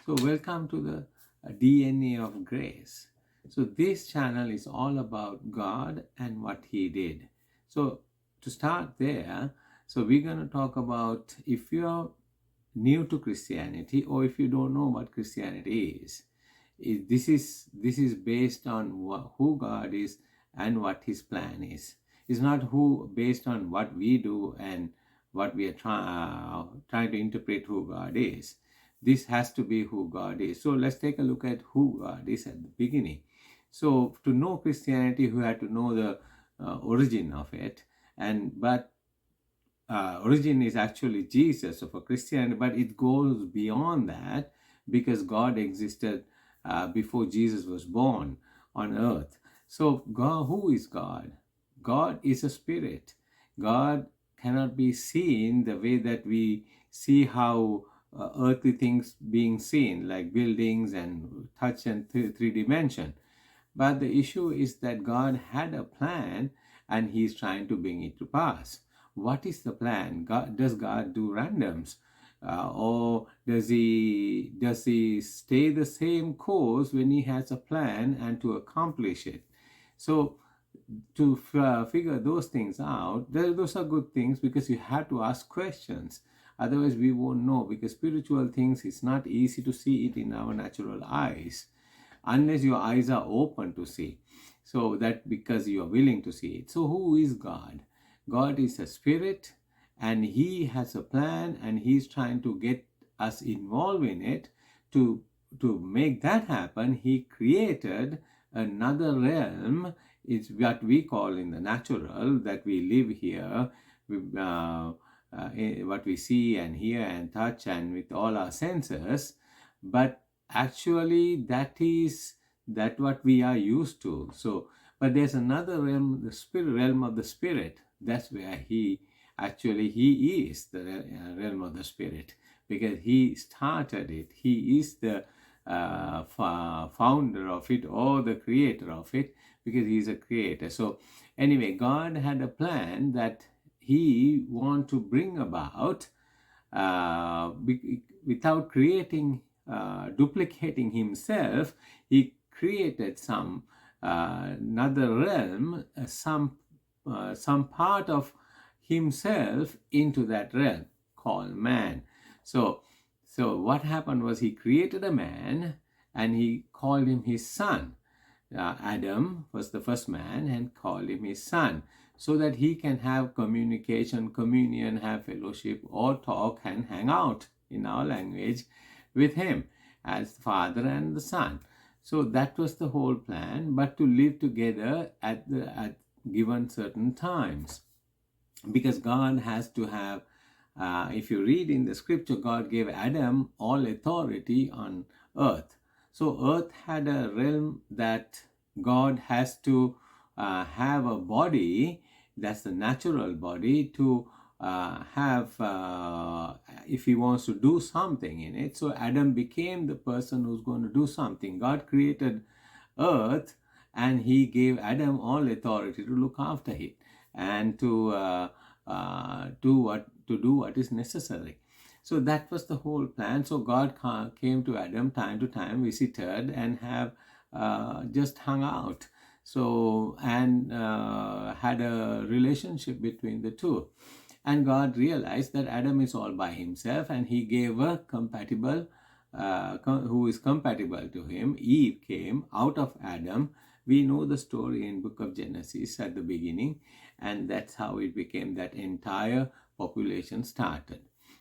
So welcome to the DNA of Grace. So this channel is all about God and what He did. So to start there, so we're going to talk about if you're new to Christianity or if you don't know what Christianity is. This is based on who God is and what His plan is. It's not who based on what we do and what we are trying to interpret who God is. This has to be who God is. So let's take a look at who God is at the beginning. So to know Christianity, you had to know the origin of it, but origin is actually Jesus of a Christianity, but it goes beyond that because God existed before Jesus was born on earth. So God, who is God? God is a spirit. God cannot be seen the way that we see how earthly things being seen, like buildings and touch and three dimension. But the issue is that God had a plan and He's trying to bring it to pass. What is the plan? Does God do randoms? Or does he stay the same course when He has a plan and to accomplish it? So to figure those things out, those are good things because you have to ask questions. Otherwise, we won't know, because spiritual things, it's not easy to see it in our natural eyes unless your eyes are open to see. So that because you are willing to see it. So who is God? God is a spirit and He has a plan and He's trying to get us involved in it. To make that happen, He created another realm. It's what we call in the natural, that we live here, what we see and hear and touch and with all our senses. But actually that what we are used to. So but there's another realm, the spirit realm of the spirit. That's where he is the realm of the spirit, because He started it. He is the founder of it, or the creator of it, because He's a creator. So anyway, God had a plan that He want to bring about without creating duplicating Himself. He created some another realm, some part of Himself into that realm called man. So what happened was He created a man and He called him His son. Adam was the first man and called him His son, so that he can have communication, communion, have fellowship, or talk and hang out in our language with Him as the Father and the Son. So that was the whole plan, but to live together at given certain times, because God has to have, if you read in the scripture, God gave Adam all authority on earth. So earth had a realm that God has to have a body, that's the natural body, to if He wants to do something in it. So Adam became the person who's going to do something. God created earth and He gave Adam all authority to look after it and to do what is necessary. So that was the whole plan. So God came to Adam time to time, visited, and have just hung out. So and had a relationship between the two. And God realized that Adam is all by himself, and He gave a compatible, who is compatible to him. Eve came out of Adam. We know the story in book of Genesis at the beginning, and that's how it became that entire population started.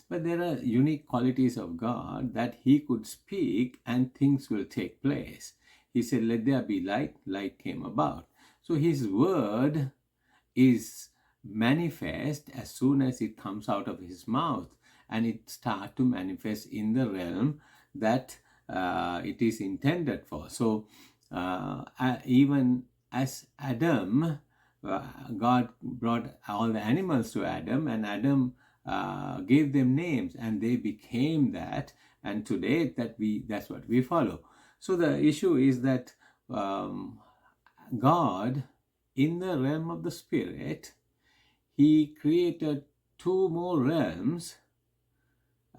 But there are unique qualities of God, that He could speak and things will take place. He said, "Let there be light." Light came about. So His word is manifest as soon as it comes out of His mouth, and it starts to manifest in the realm that it is intended for. So even as Adam, God brought all the animals to Adam, and Adam gave them names, and they became that, and today that's what we follow. So the issue is that God, in the realm of the spirit, He created two more realms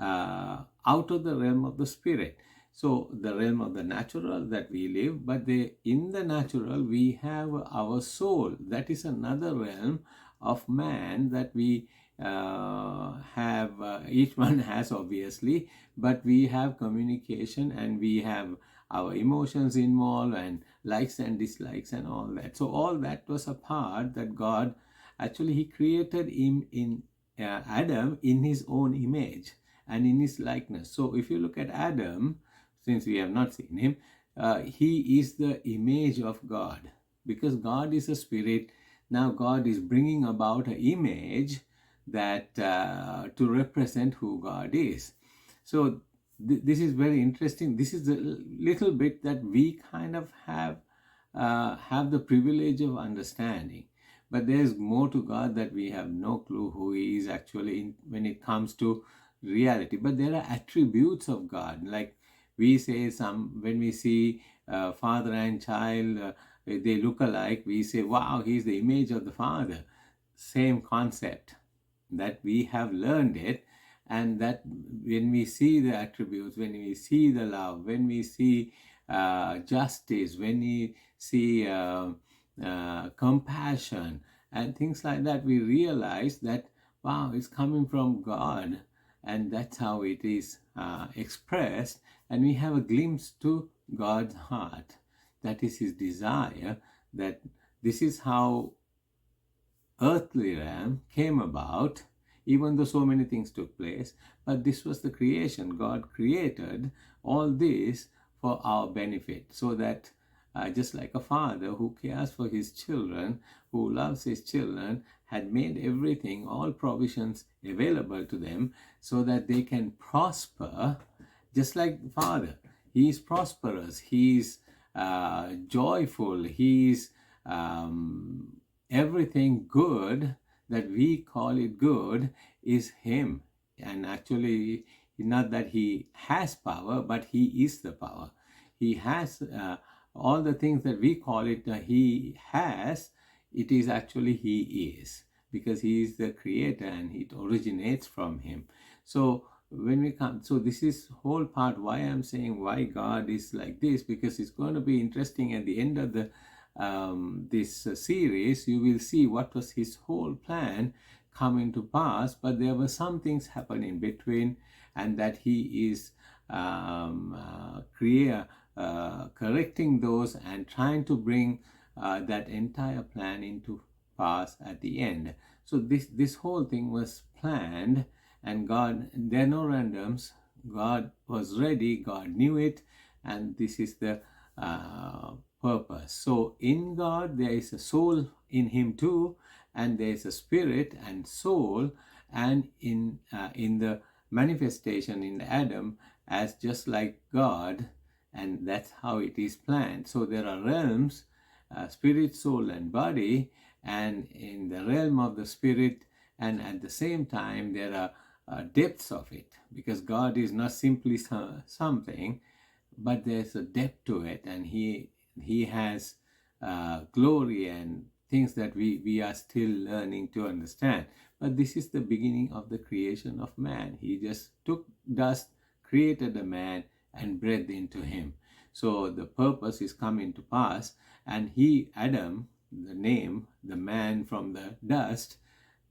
out of the realm of the spirit. So the realm of the natural that we live, but in the natural we have our soul. That is another realm of man that we have. Each one has, obviously, but we have communication and we have our emotions involved and likes and dislikes and all that. So all that was a part that God actually he created him in Adam in his own image and in his likeness. So if you look at Adam, since we have not seen him, he is the image of God, because God is a spirit. Now God is bringing about an image that to represent who God is. So this is very interesting. This is a little bit that we kind of have the privilege of understanding. But there's more to God that we have no clue who He is actually when it comes to reality. But there are attributes of God, like we say when we see father and child, they look alike. We say, "Wow, he's the image of the Father." Same concept that we have learned it, and that when we see the attributes, when we see the love, when we see justice, when we see compassion and things like that, we realize that, wow, it's coming from God, and that's how it is expressed, and we have a glimpse to God's heart. That is His desire, that this is how earthly realm came about, even though so many things took place. But this was the creation. God created all this for our benefit, so that just like a father who cares for his children, who loves his children, had made everything, all provisions available to them so that they can prosper, just like the Father. He is prosperous, he is joyful, he is everything good that we call it good is Him. And actually, not that He has power, but He is the power. He has all the things that we call it He has, it is actually He is, because He is the creator and it originates from Him. So when we come, so this is whole part why I'm saying why God is like this, because it's going to be interesting at the end of the this series. You will see what was His whole plan coming to pass, but there were some things happen in between, and that He is correcting those and trying to bring that entire plan into pass at the end. So this whole thing was planned, and God, there are no randoms. God was ready, God knew it, and this is the purpose. So in God there is a soul in Him too, and there is a spirit and soul, and in the manifestation in Adam as just like God, and that's how it is planned. So there are realms, spirit, soul, and body, and in the realm of the spirit, and at the same time there are depths of it, because God is not simply something, but there's a depth to it, and He has glory and things that we are still learning to understand. But this is the beginning of the creation of man. He just took dust, created a man, and breathed into him. So the purpose is coming to pass, and Adam, the name, the man from the dust,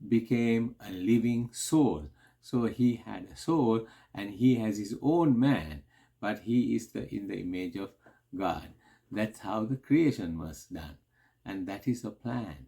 became a living soul. So he had a soul, and he has his own man, but he is in the image of God. That's how the creation was done, and that is a plan.